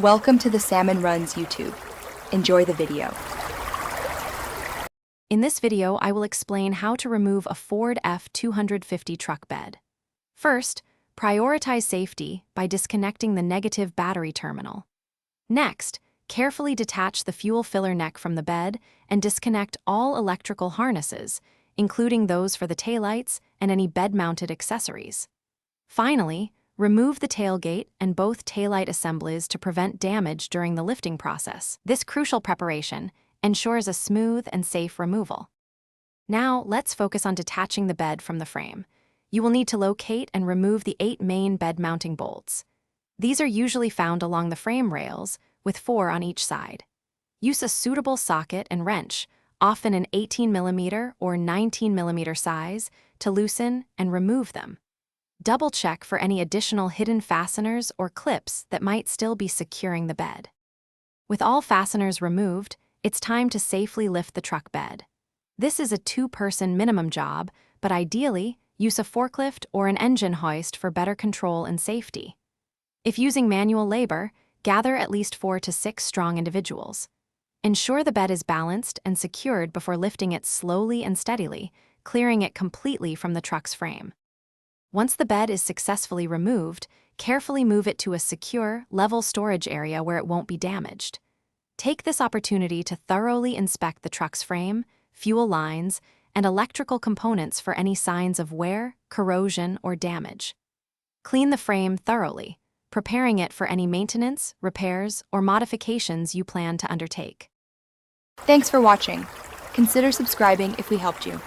Welcome to the Salmon Runs YouTube. Enjoy the video. In this video, I will explain how to remove a Ford F250 truck bed. First, prioritize safety by disconnecting the negative battery terminal. Next, carefully detach the fuel filler neck from the bed and disconnect all electrical harnesses, including those for the taillights and any bed-mounted accessories. Finally, remove the tailgate and both taillight assemblies to prevent damage during the lifting process. This crucial preparation ensures a smooth and safe removal. Now, let's focus on detaching the bed from the frame. You will need to locate and remove the 8 main bed mounting bolts. These are usually found along the frame rails, with 4 on each side. Use a suitable socket and wrench, often an 18mm or 19mm size, to loosen and remove them. Double-check for any additional hidden fasteners or clips that might still be securing the bed. With all fasteners removed, it's time to safely lift the truck bed. This is a 2-person minimum job, but ideally, use a forklift or an engine hoist for better control and safety. If using manual labor, gather at least 4 to 6 strong individuals. Ensure the bed is balanced and secured before lifting it slowly and steadily, clearing it completely from the truck's frame. Once the bed is successfully removed, carefully move it to a secure, level storage area where it won't be damaged. Take this opportunity to thoroughly inspect the truck's frame, fuel lines, and electrical components for any signs of wear, corrosion, or damage. Clean the frame thoroughly, preparing it for any maintenance, repairs, or modifications you plan to undertake. Thanks for watching. Consider subscribing if we helped you.